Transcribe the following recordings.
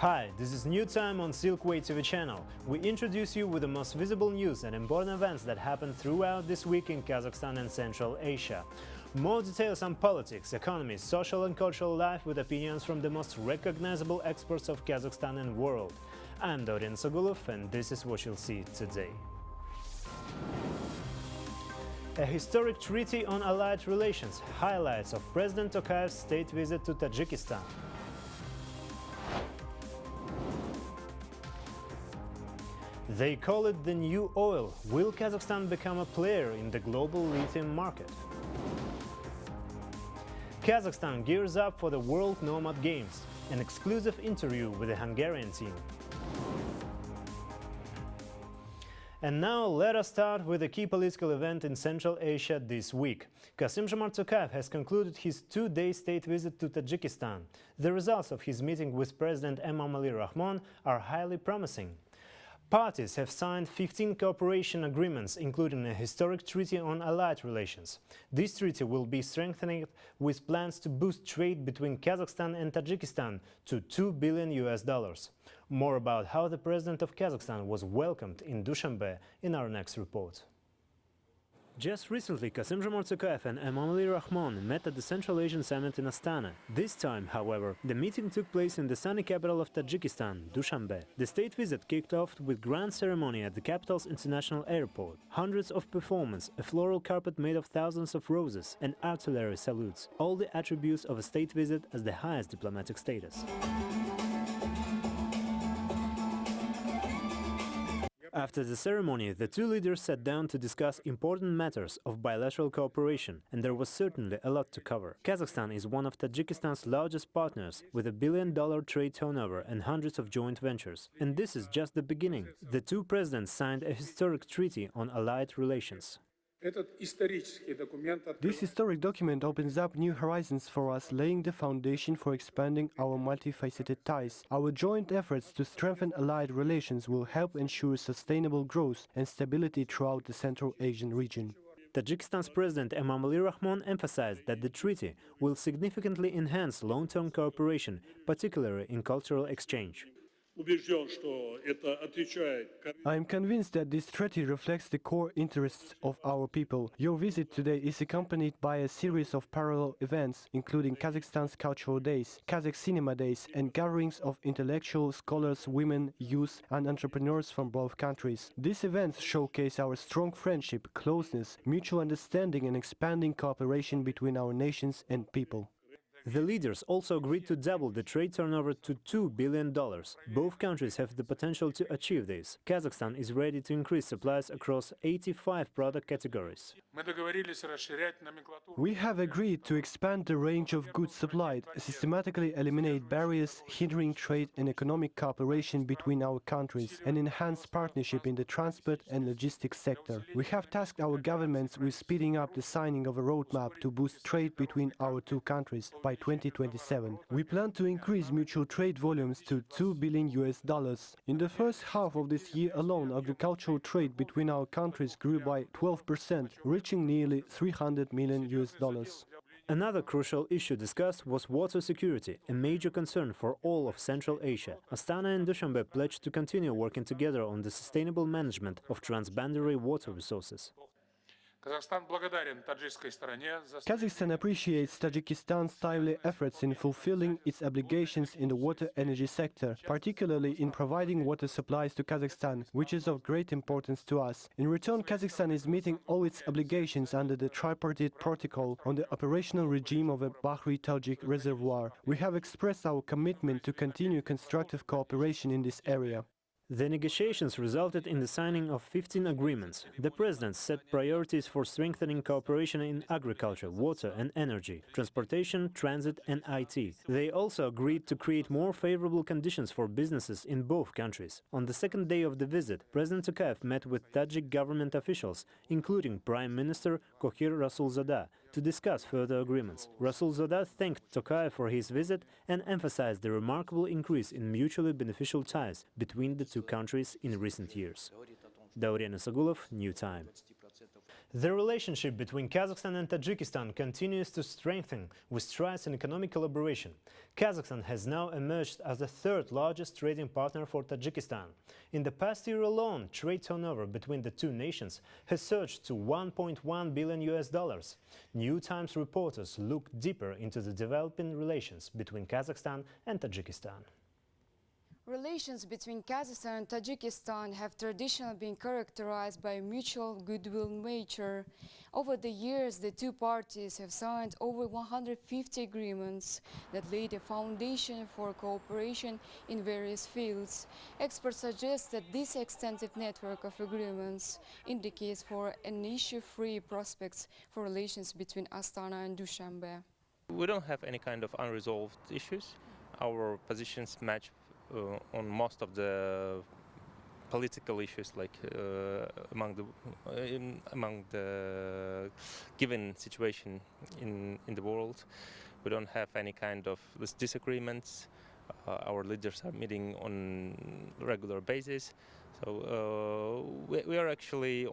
Hi, this is New Time on Silkway TV channel. We introduce you with the most visible news and important events that happened throughout this week in Kazakhstan and Central Asia. More details on politics, economy, social and cultural life with opinions from the most recognizable experts of Kazakhstan and world. I'm Daurian Sagulov and this is what you'll see today. A historic treaty on allied relations, highlights of President Tokayev's state visit to Tajikistan. They call it the new oil. Will Kazakhstan become a player in the global lithium market? Kazakhstan gears up for the World Nomad Games. An exclusive interview with the Hungarian team. And now let us start with a key political event in Central Asia this week. Kassym-Jomart Tokayev has concluded his two-day state visit to Tajikistan. The results of his meeting with President Emomali Rahmon are highly promising. Parties have signed 15 cooperation agreements, including a historic treaty on allied relations. This treaty will be strengthened with plans to boost trade between Kazakhstan and Tajikistan to $2 billion. More about how the president of Kazakhstan was welcomed in Dushanbe in our next report. Just recently, Kassym-Jomart Tokayev and Emomali Rahmon met at the Central Asian Summit in Astana. This time, however, the meeting took place in the sunny capital of Tajikistan, Dushanbe. The state visit kicked off with grand ceremony at the capital's international airport. Hundreds of performers, a floral carpet made of thousands of roses, and artillery salutes. All the attributes of a state visit as the highest diplomatic status. After the ceremony, the two leaders sat down to discuss important matters of bilateral cooperation, and there was certainly a lot to cover. Kazakhstan is one of Tajikistan's largest partners, with $1 billion trade turnover and hundreds of joint ventures. And this is just the beginning. The two presidents signed a historic treaty on allied relations. This historic document opens up new horizons for us, laying the foundation for expanding our multifaceted ties. Our joint efforts to strengthen allied relations will help ensure sustainable growth and stability throughout the Central Asian region. Tajikistan's President Emomali Rahmon emphasized that the treaty will significantly enhance long-term cooperation, particularly in cultural exchange. I am convinced that this treaty reflects the core interests of our people. Your visit today is accompanied by a series of parallel events, including Kazakhstan's Cultural Days, Kazakh Cinema Days, and gatherings of intellectuals, scholars, women, youth, and entrepreneurs from both countries. These events showcase our strong friendship, closeness, mutual understanding, and expanding cooperation between our nations and people. The leaders also agreed to double the trade turnover to $2 billion. Both countries have the potential to achieve this. Kazakhstan is ready to increase supplies across 85 product categories. We have agreed to expand the range of goods supplied, systematically eliminate barriers hindering trade and economic cooperation between our countries, and enhance partnership in the transport and logistics sector. We have tasked our governments with speeding up the signing of a roadmap to boost trade between our two countries by 2027. We plan to increase mutual trade volumes to $2 billion. In the first half of this year alone, agricultural trade between our countries grew by 12%, reaching nearly $300 million. Another crucial issue discussed was water security, a major concern for all of Central Asia. Astana and Dushanbe pledged to continue working together on the sustainable management of transboundary water resources. Kazakhstan appreciates Tajikistan's timely efforts in fulfilling its obligations in the water energy sector, particularly in providing water supplies to Kazakhstan, which is of great importance to us. In return, Kazakhstan is meeting all its obligations under the tripartite protocol on the operational regime of a Bahri-Tajik reservoir. We have expressed our commitment to continue constructive cooperation in this area. The negotiations resulted in the signing of 15 agreements. The presidents set priorities for strengthening cooperation in agriculture, water and energy, transportation, transit and IT. They also agreed to create more favorable conditions for businesses in both countries. On the second day of the visit, President Tokayev met with Tajik government officials, including Prime Minister Kohir Rasulzada, to discuss further agreements. Rasulzada thanked Tokayev for his visit and emphasized the remarkable increase in mutually beneficial ties between the two countries in recent years. Daurian Sagulov, New Time. The relationship between Kazakhstan and Tajikistan continues to strengthen with strides in economic collaboration. Kazakhstan has now emerged as the third largest trading partner for Tajikistan. In the past year alone, trade turnover between the two nations has surged to $1.1 billion. New Times reporters look deeper into the developing relations between Kazakhstan and Tajikistan. Relations between Kazakhstan and Tajikistan have traditionally been characterized by mutual goodwill nature. Over the years, the two parties have signed over 150 agreements that laid a foundation for cooperation in various fields. Experts suggest that this extensive network of agreements indicates for an issue-free prospects for relations between Astana and Dushanbe. We don't have any kind of unresolved issues. Our positions match on most of the political issues, like among the given situation in the world. We don't have any kind of disagreements. Our leaders are meeting on a regular basis. So we are actually,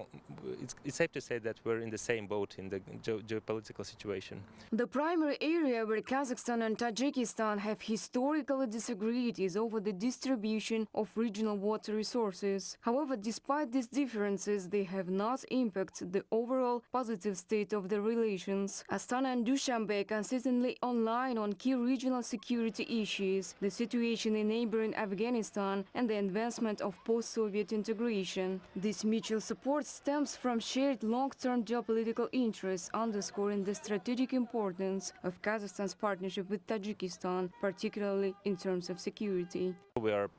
it's safe to say that we're in the same boat in the geopolitical situation. The primary area where Kazakhstan and Tajikistan have historically disagreed is over the distribution of regional water resources. However, despite these differences, they have not impacted the overall positive state of the relations. Astana and Dushanbe are consistently online on key regional security issues, the situation in neighboring Afghanistan, and the advancement of post-Soviet integration. This mutual support stems from shared long-term geopolitical interests, underscoring the strategic importance of Kazakhstan's partnership with Tajikistan, particularly in terms of security. We are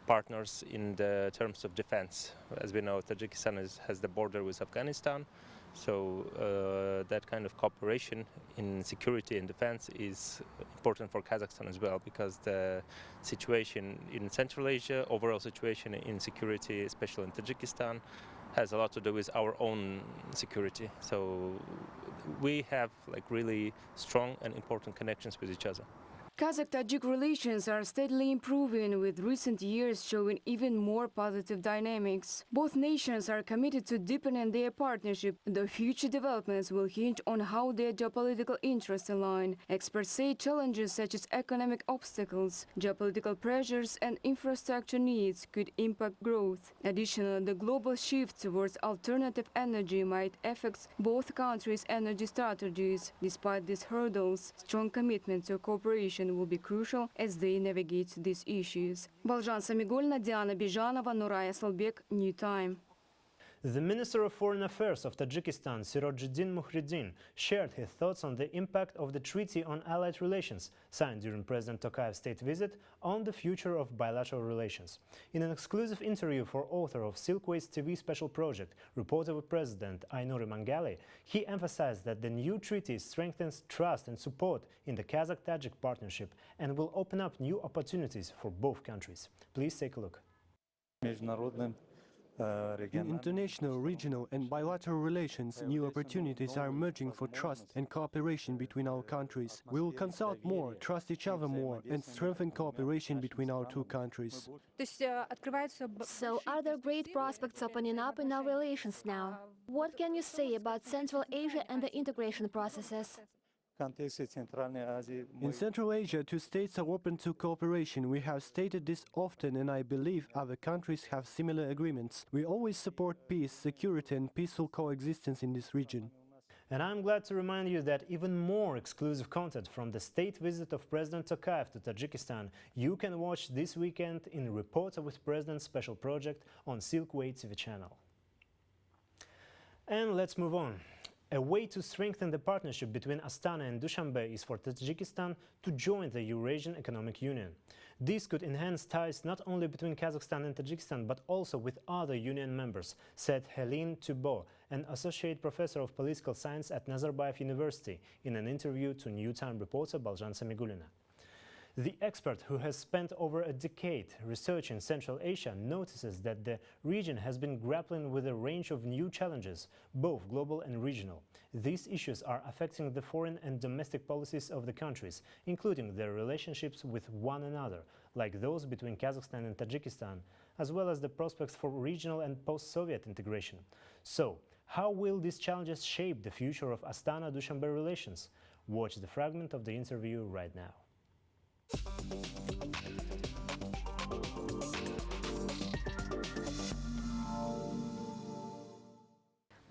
partners in the terms of defense. As we know, Tajikistan has the border with Afghanistan, so that kind of cooperation in security and defense is important for Kazakhstan as well, because the situation in Central Asia, overall situation in security, especially in Tajikistan, has a lot to do with our own security. So we have like really strong and important connections with each other. Kazakh-Tajik relations are steadily improving, with recent years showing even more positive dynamics. Both nations are committed to deepening their partnership, though future developments will hinge on how their geopolitical interests align. Experts say challenges such as economic obstacles, geopolitical pressures, and infrastructure needs could impact growth. Additionally, the global shift towards alternative energy might affect both countries' energy strategies. Despite these hurdles, strong commitment to cooperation will be crucial as they navigate these issues. Baljan Samigulna, Diana Bijanova, Nuray Asalbek, New Time. The Minister of Foreign Affairs of Tajikistan, Sirojuddin Mukhriddin, shared his thoughts on the impact of the Treaty on Allied Relations, signed during President Tokayev's state visit, on the future of bilateral relations. In an exclusive interview for author of Silkways TV special project, reporter with President Aynur Mangali, he emphasized that the new treaty strengthens trust and support in the Kazakh-Tajik partnership and will open up new opportunities for both countries. Please take a look. In international, regional and bilateral relations, new opportunities are emerging for trust and cooperation between our countries. We will consult more, trust each other more, and strengthen cooperation between our two countries. So are there great prospects opening up in our relations now? What can you say about Central Asia and the integration processes? In Central Asia, two states are open to cooperation. We have stated this often, and I believe other countries have similar agreements. We always support peace, security, and peaceful coexistence in this region. And I'm glad to remind you that even more exclusive content from the state visit of President Tokayev to Tajikistan you can watch this weekend in Reporter with President special project on Silkway TV channel. And let's move on. A way to strengthen the partnership between Astana and Dushanbe is for Tajikistan to join the Eurasian Economic Union. This could enhance ties not only between Kazakhstan and Tajikistan but also with other union members, said Helene Tubo, an associate professor of political science at Nazarbayev University, in an interview to New Time reporter Baljan Samigulina. The expert, who has spent over a decade researching Central Asia, notices that the region has been grappling with a range of new challenges, both global and regional. These issues are affecting the foreign and domestic policies of the countries, including their relationships with one another, like those between Kazakhstan and Tajikistan, as well as the prospects for regional and post-Soviet integration. So, How will these challenges shape the future of Astana-Dushanbe relations? Watch the fragment of the interview right now.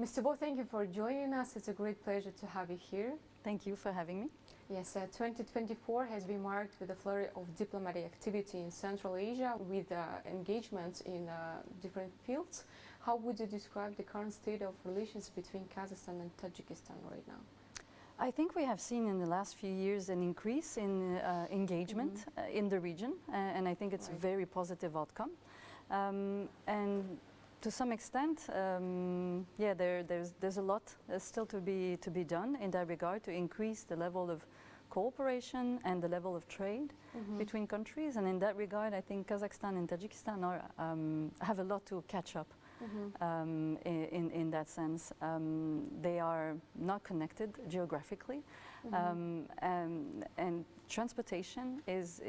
Mr. Bo, thank you for joining us. It's a great pleasure to have you here. Thank you for having me. Yes, 2024 has been marked with a flurry of diplomatic activity in Central Asia with engagements in different fields. How would you describe the current state of relations between Kazakhstan and Tajikistan right now? I think we have seen in the last few years an increase in engagement in the region, and I think it's a very positive outcome. And to some extent, yeah, there's a lot still to be done in that regard to increase the level of cooperation and the level of trade between countries. And in that regard, I think Kazakhstan and Tajikistan are, have a lot to catch up. In that sense, they are not connected geographically, and transportation is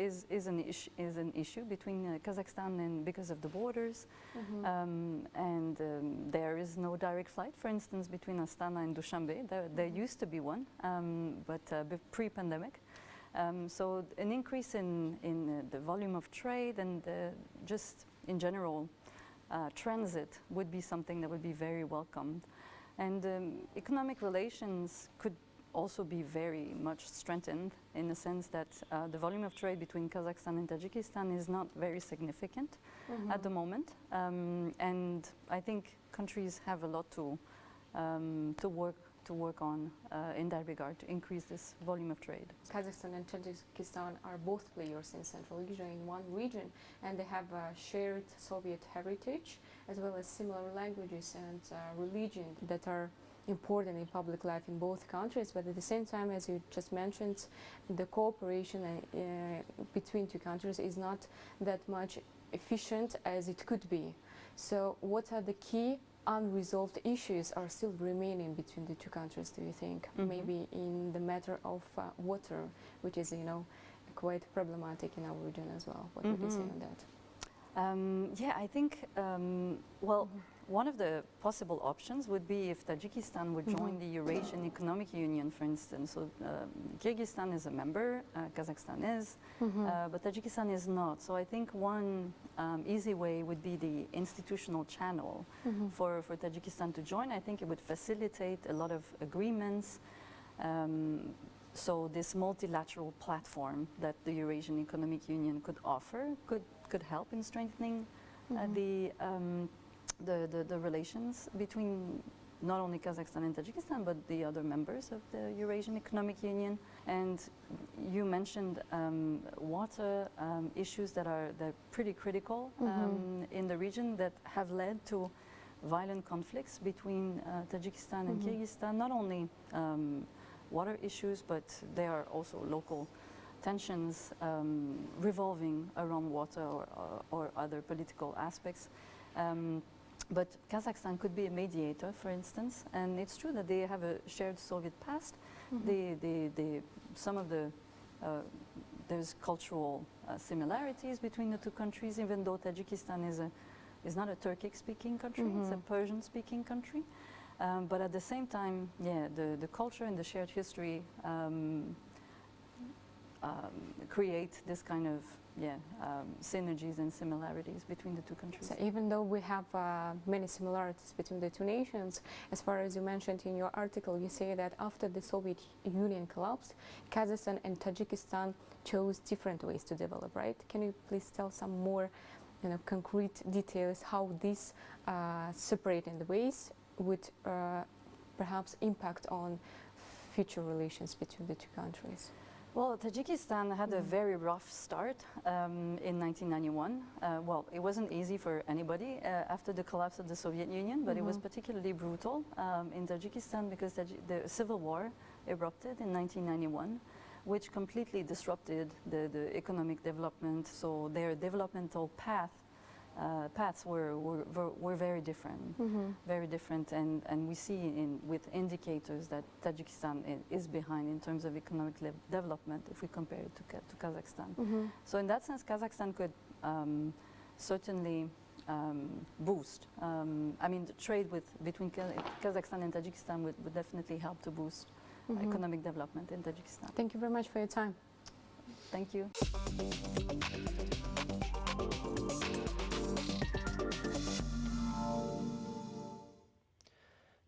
an issue between Kazakhstan and because of the borders, and there is no direct flight, for instance, between Astana and Dushanbe. There used to be one, but pre-pandemic. So an increase in the volume of trade and just in general. Transit would be something that would be very welcomed. And economic relations could also be very much strengthened in the sense that the volume of trade between Kazakhstan and Tajikistan is not very significant at the moment. And I think countries have a lot to work on in that regard to increase this volume of trade. Kazakhstan and Tajikistan are both players in Central Asia in one region, and they have a shared Soviet heritage as well as similar languages and religion that are important in public life in both countries. But at the same time, as you just mentioned, the cooperation between two countries is not that much efficient as it could be. So what are the key unresolved issues are still remaining between the two countries, do you think? Maybe in the matter of water, which is, you know, quite problematic in our region as well. What would you say on that? Yeah, I think, well, one of the possible options would be if Tajikistan would join the Eurasian Economic Union, for instance. So Kyrgyzstan is a member, Kazakhstan is, but Tajikistan is not. So I think one easy way would be the institutional channel for Tajikistan to join. I think it would facilitate a lot of agreements. So this multilateral platform that the Eurasian Economic Union could offer could help in strengthening the relations between not only Kazakhstan and Tajikistan, but the other members of the Eurasian Economic Union. And you mentioned water issues that are pretty critical in the region that have led to violent conflicts between Tajikistan and Kyrgyzstan. Not only water issues, but there are also local tensions revolving around water or other political aspects. But Kazakhstan could be a mediator, for instance, and it's true that they have a shared Soviet past. Some of the there's cultural similarities between the two countries, even though Tajikistan is not a Turkic-speaking country; it's a Persian-speaking country. But at the same time, yeah, the culture and the shared history create this kind of synergies and similarities between the two countries. So even though we have many similarities between the two nations, as far as you mentioned in your article, you say that after the Soviet Union collapsed, Kazakhstan and Tajikistan chose different ways to develop, right? Can you please tell some more concrete details how these separating the ways would perhaps impact on future relations between the two countries? Well, Tajikistan had a very rough start in 1991. Well, it wasn't easy for anybody after the collapse of the Soviet Union, but it was particularly brutal in Tajikistan because the civil war erupted in 1991, which completely disrupted the economic development. So their developmental paths were very different, and we see with indicators that Tajikistan is behind in terms of economic development if we compare it to Kazakhstan. So in that sense, Kazakhstan could certainly boost. I mean, the trade between Kazakhstan and Tajikistan would definitely help to boost economic development in Tajikistan. Thank you very much for your time. Thank you.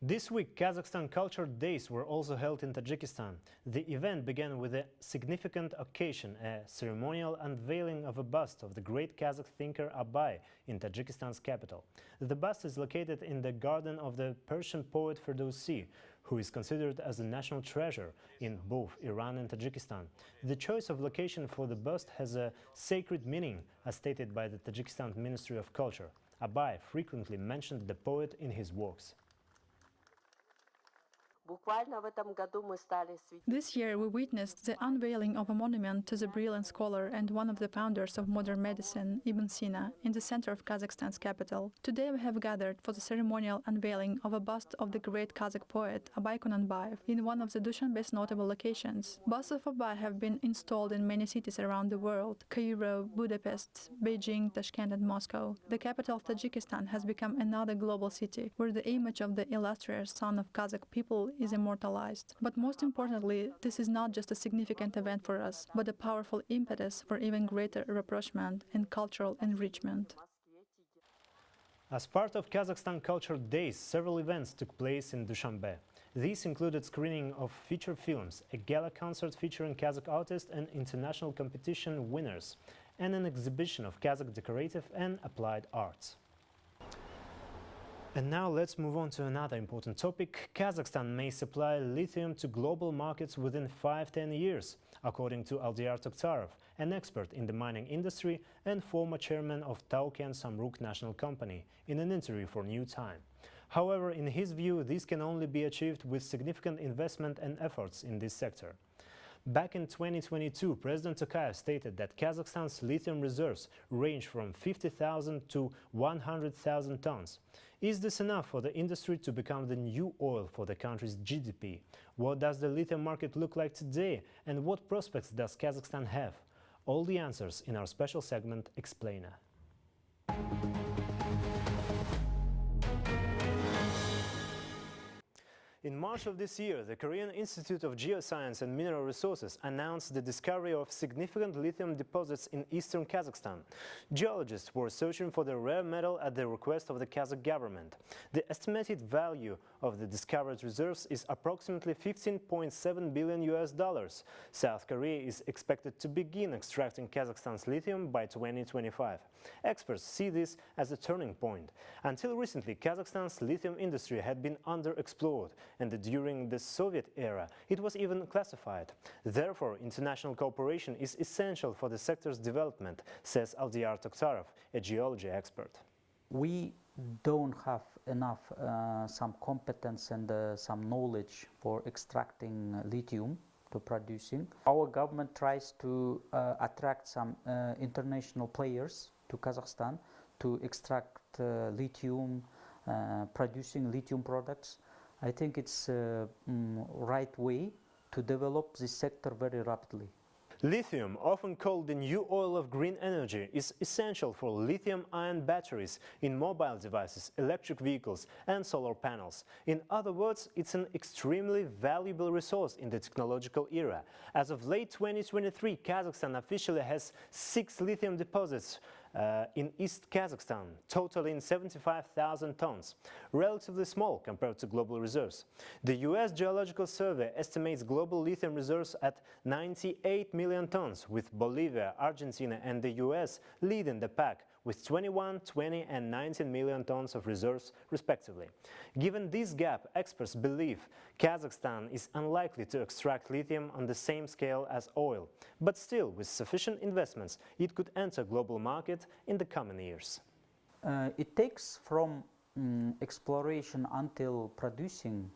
This week, Kazakhstan Culture Days were also held in Tajikistan. The event began with a significant occasion, a ceremonial unveiling of a bust of the great Kazakh thinker Abay in Tajikistan's capital. The bust is located in the garden of the Persian poet Ferdowsi, who is considered as a national treasure in both Iran and Tajikistan. The choice of location for the bust has a sacred meaning, as stated by the Tajikistan Ministry of Culture. Abay frequently mentioned the poet in his works. This year we witnessed the unveiling of a monument to the brilliant scholar and one of the founders of modern medicine, Ibn Sina, in the center of Kazakhstan's capital. Today we have gathered for the ceremonial unveiling of a bust of the great Kazakh poet Abay Kunanbayev in one of the Dushanbe's notable locations. Busts of Abay have been installed in many cities around the world: Cairo, Budapest, Beijing, Tashkent and Moscow. The capital of Tajikistan has become another global city where the image of the illustrious son of Kazakh people is immortalized. But most importantly, this is not just a significant event for us, but a powerful impetus for even greater rapprochement and cultural enrichment. As part of Kazakhstan Culture Days, several events took place in Dushanbe. These included screening of feature films, a gala concert featuring Kazakh artists and international competition winners, and an exhibition of Kazakh decorative and applied arts. And now let's move on to another important topic. Kazakhstan may supply lithium to global markets within 5–10 years, according to Aldiyar Tokhtarov, an expert in the mining industry and former chairman of Tauken Samruk National Company, in an interview for New Time. However, in his view, this can only be achieved with significant investment and efforts in this sector. Back in 2022, President Tokayev stated that Kazakhstan's lithium reserves range from 50,000 to 100,000 tons. Is this enough for the industry to become the new oil for the country's GDP? What does the lithium market look like today, and what prospects does Kazakhstan have? All the answers in our special segment Explainer. In March of this year, the Korean Institute of Geoscience and Mineral Resources announced the discovery of significant lithium deposits in eastern Kazakhstan. Geologists were searching for the rare metal at the request of the Kazakh government. The estimated value of the discovered reserves is approximately $15.7 billion. South Korea is expected to begin extracting Kazakhstan's lithium by 2025. Experts see this as a turning point. Until recently, Kazakhstan's lithium industry had been underexplored, and during the Soviet era, it was even classified. Therefore, international cooperation is essential for the sector's development, says Aldiyar Tokhtarov, a geology expert. We don't have enough some competence and some knowledge for extracting lithium to producing. Our government tries to attract some international players to Kazakhstan to extract lithium, producing lithium products. I think it's right way to develop this sector very rapidly. Lithium, often called the new oil of green energy, is essential for lithium-ion batteries in mobile devices, electric vehicles and solar panels. In other words, it's an extremely valuable resource in the technological era. As of late 2023, Kazakhstan officially has 6 lithium deposits in East Kazakhstan, totaling 75,000 tons, relatively small compared to global reserves. The US Geological Survey estimates global lithium reserves at 98 million tons, with Bolivia, Argentina and the US leading the pack with 21, 20 and 19 million tons of reserves respectively. Given this gap, experts believe Kazakhstan is unlikely to extract lithium on the same scale as oil, but still, with sufficient investments, it could enter global market in the coming years. It takes from exploration until producing,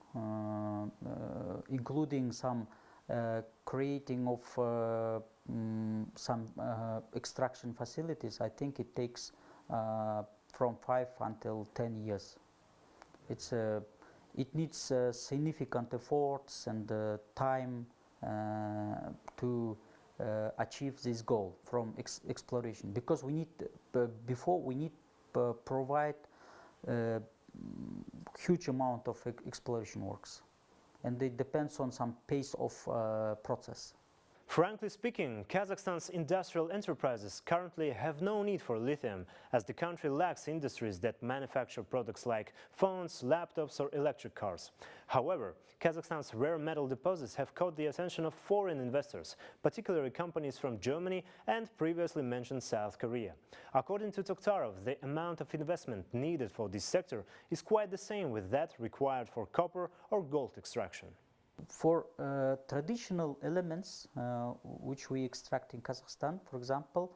including some creating of some extraction facilities. I think it takes from 5 until 10 years. It needs significant efforts and time to achieve this goal from exploration, because we need before we need provide huge amount of exploration works, and it depends on some pace of process. Frankly speaking, Kazakhstan's industrial enterprises currently have no need for lithium, as the country lacks industries that manufacture products like phones, laptops or electric cars. However, Kazakhstan's rare metal deposits have caught the attention of foreign investors, particularly companies from Germany and previously mentioned South Korea. According to Tokhtarov, the amount of investment needed for this sector is quite the same with that required for copper or gold extraction. For traditional elements which we extract in Kazakhstan, for example,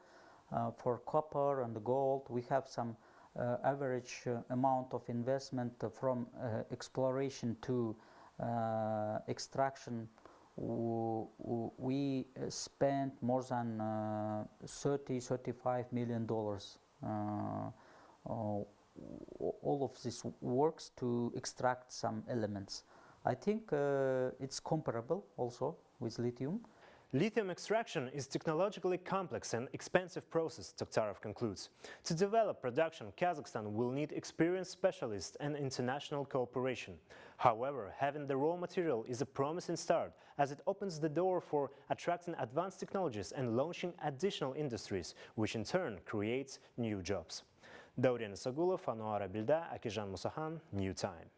for copper and gold, we have some average amount of investment from exploration to extraction. We spent more than $35 million all of this works to extract some elements. I think it's comparable also with lithium. Lithium extraction is technologically complex and expensive process, Tokhtarov concludes. To develop production, Kazakhstan will need experienced specialists and international cooperation. However, having the raw material is a promising start, as it opens the door for attracting advanced technologies and launching additional industries, which in turn creates new jobs. Daurian Sagulov, Anwar Bilda, Akijan Musahan, New Time.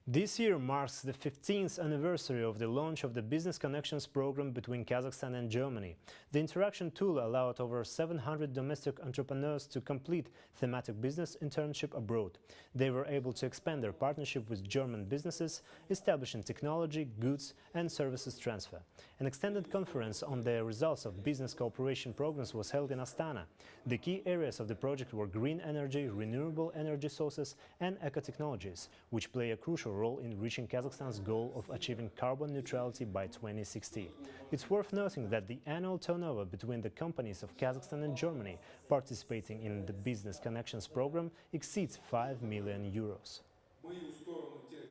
This year marks the 15th anniversary of the launch of the Business Connections program between Kazakhstan and Germany. The interaction tool allowed over 700 domestic entrepreneurs to complete thematic business internship abroad. They were able to expand their partnership with German businesses, establishing technology, goods and services transfer. An extended conference on the results of business cooperation programs was held in Astana. The key areas of the project were green energy, renewable energy sources and eco-technologies, which play a crucial role in reaching Kazakhstan's goal of achieving carbon neutrality by 2060. It's worth noting that the annual turnover between the companies of Kazakhstan and Germany participating in the Business Connections program exceeds 5 million euros.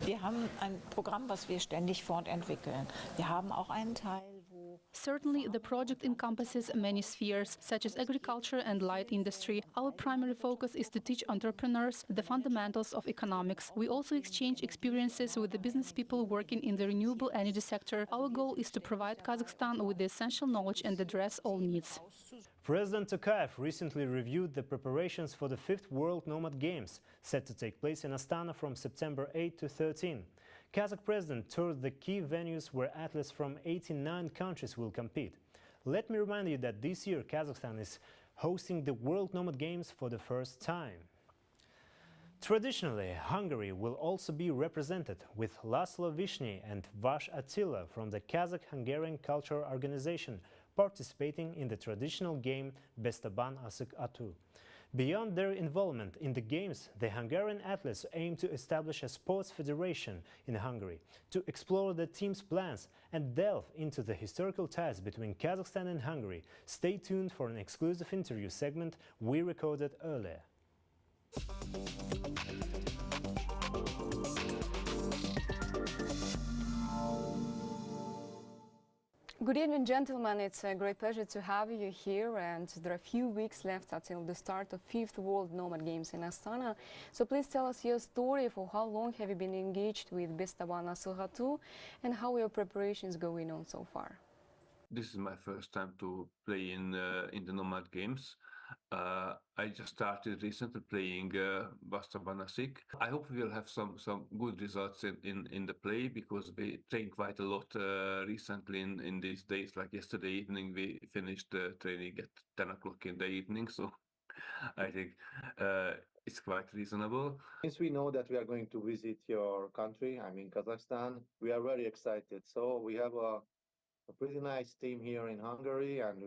Wir haben ein Programm, was wir ständig fortentwickeln. Wir haben auch einen Teil, wo Certainly, the project encompasses many spheres, such as agriculture and light industry. Our primary focus is to teach entrepreneurs the fundamentals of economics. We also exchange experiences with the business people working in the renewable energy sector. Our goal is to provide Kazakhstan with the essential knowledge and address all needs. President Tokayev recently reviewed the preparations for the 5th World Nomad Games, set to take place in Astana from September 8 to 13. Kazakh president toured the key venues where athletes from 89 countries will compete. Let me remind you that this year Kazakhstan is hosting the World Nomad Games for the first time. Traditionally, Hungary will also be represented, with Laszlo Vishny and Vas Attila from the Kazakh-Hungarian Cultural Organization participating in the traditional game Bestaban Asık Atu. Beyond their involvement in the games, the Hungarian athletes aim to establish a sports federation in Hungary, to explore the team's plans and delve into the historical ties between Kazakhstan and Hungary. Stay tuned for an exclusive interview segment we recorded earlier. Good evening, gentlemen. It's a great pleasure to have you here, and there are a few weeks left until the start of 5th World Nomad Games in Astana. So please tell us your story. For how long have you been engaged with Bestaban Asık Atu, and how are your preparations going on so far? This is my first time to play in the Nomad Games. I just started recently playing Bestaban Asık. I hope we will have some good results in the play, because we trained quite a lot recently in these days. Like yesterday evening, we finished training at 10 o'clock in the evening, so I think it's quite reasonable. Since we know that we are going to visit your country, I mean Kazakhstan, we are very excited. So we have a pretty nice team here in Hungary, and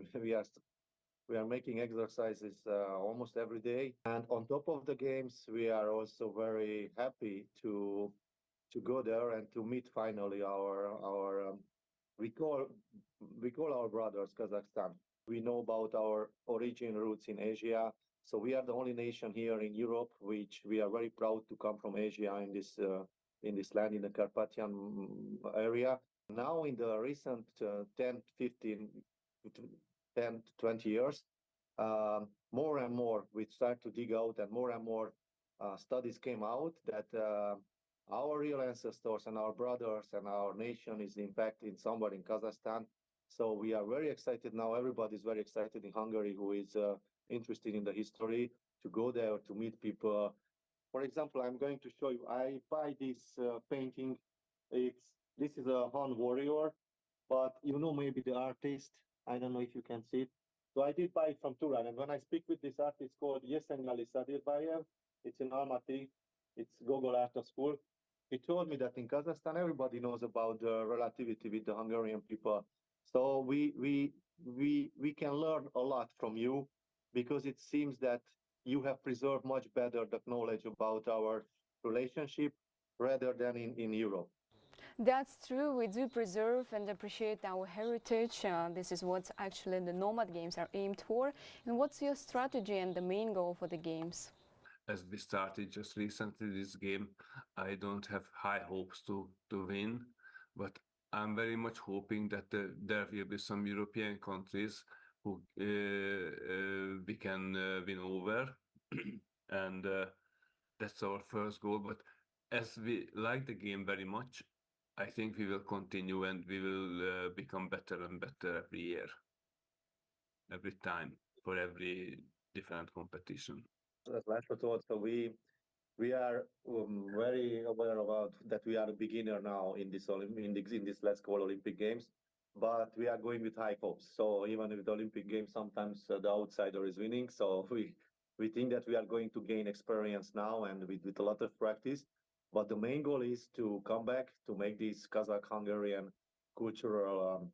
we are making exercises almost every day. And on top of the games, we are also very happy to go there and to meet finally our we call our brothers Kazakhstan. We know about our origin roots in Asia, so we are the only nation here in Europe which we are very proud to come from Asia in this land, in the Carpathian area. Now in the recent 10, 15, 10 to 20 years, more and more we start to dig out, and more studies came out that our real ancestors and our brothers and our nation is in fact in somewhere in Kazakhstan. So we are very excited now. Everybody is very excited in Hungary who is interested in the history to go there to meet people. For example, I'm going to show you. I buy this painting. This is a Han warrior, but you know maybe the artist. I don't know if you can see it. So I did buy it from Turan, and when I speak with this artist called Yesengali Sadirbayev, it's in Almaty, it's Gogol Art of School. He told me that in Kazakhstan everybody knows about the relativity with the Hungarian people. So we can learn a lot from you, because it seems that you have preserved much better the knowledge about our relationship rather than in Europe. That's true. We do preserve and appreciate our heritage. This is what actually the Nomad Games are aimed for. And what's your strategy and the main goal for the games? As we started just recently this game, I don't have high hopes to win, but I'm very much hoping that there will be some European countries who we can win over, and that's our first goal. But as we like the game very much, I think we will continue, and we will become better and better every year, every time, for every different competition. As Lasho told, so we are very aware about that we are a beginner now in this let's call Olympic Games, but we are going with high hopes. So even with the Olympic Games, sometimes the outsider is winning. So we think that we are going to gain experience now and with a lot of practice. But the main goal is to come back to make this Kazakh-Hungarian cultural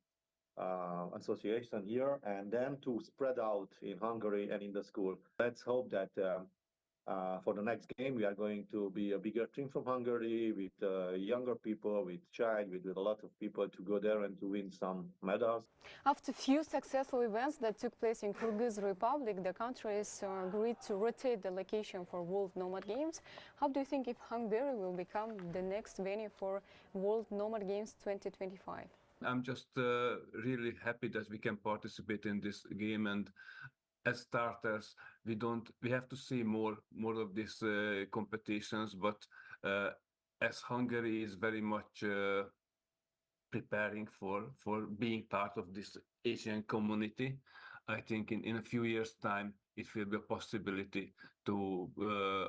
association here, and then to spread out in Hungary and in the school. Let's hope that for the next game we are going to be a bigger team from Hungary, with younger people, with with a lot of people to go there and to win some medals. After few successful events that took place in Kyrgyz Republic, the countries agreed to rotate the location for World Nomad Games. How do you think if Hungary will become the next venue for World Nomad Games 2025? I'm just really happy that we can participate in this game, and as starters, we have to see more of these competitions. But as Hungary is very much preparing for being part of this Asian community, I think in a few years' time it will be a possibility to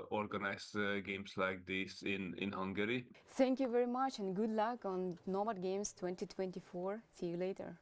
organize games like this in Hungary. Thank you very much, and good luck on Nomad Games 2024. See you later.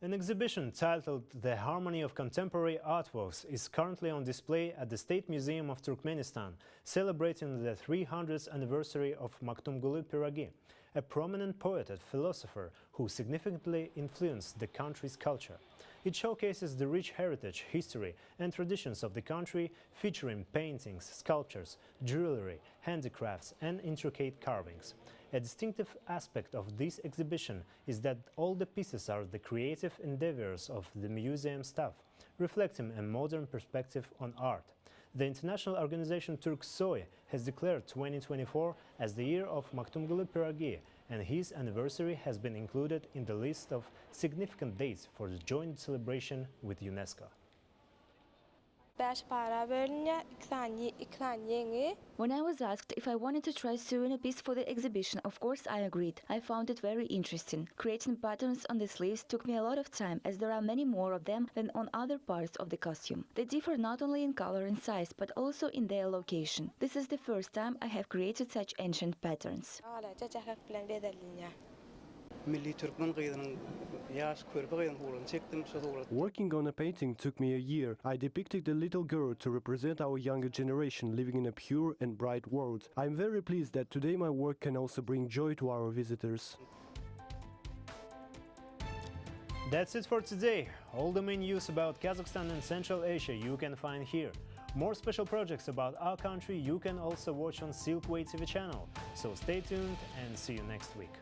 An exhibition titled The Harmony of Contemporary Artworks is currently on display at the State Museum of Turkmenistan, celebrating the 300th anniversary of Makhtumguli Piragi, a prominent poet and philosopher who significantly influenced the country's culture. It showcases the rich heritage, history and traditions of the country, featuring paintings, sculptures, jewelry, handicrafts and intricate carvings. A distinctive aspect of this exhibition is that all the pieces are the creative endeavors of the museum staff, reflecting a modern perspective on art. The international organization Turksoy has declared 2024 as the year of Makhtumguli Piragi, and his anniversary has been included in the list of significant dates for the joint celebration with UNESCO. When I was asked if I wanted to try sewing a piece for the exhibition, of course I agreed. I found it very interesting. Creating patterns on the sleeves took me a lot of time, as there are many more of them than on other parts of the costume. They differ not only in color and size, but also in their location. This is the first time I have created such ancient patterns. Working on a painting took me a year. I depicted a little girl to represent our younger generation living in a pure and bright world. I am very pleased that today my work can also bring joy to our visitors. That's it for today. All the main news about Kazakhstan and Central Asia you can find here. More special projects about our country you can also watch on Silkway TV channel. So stay tuned and see you next week.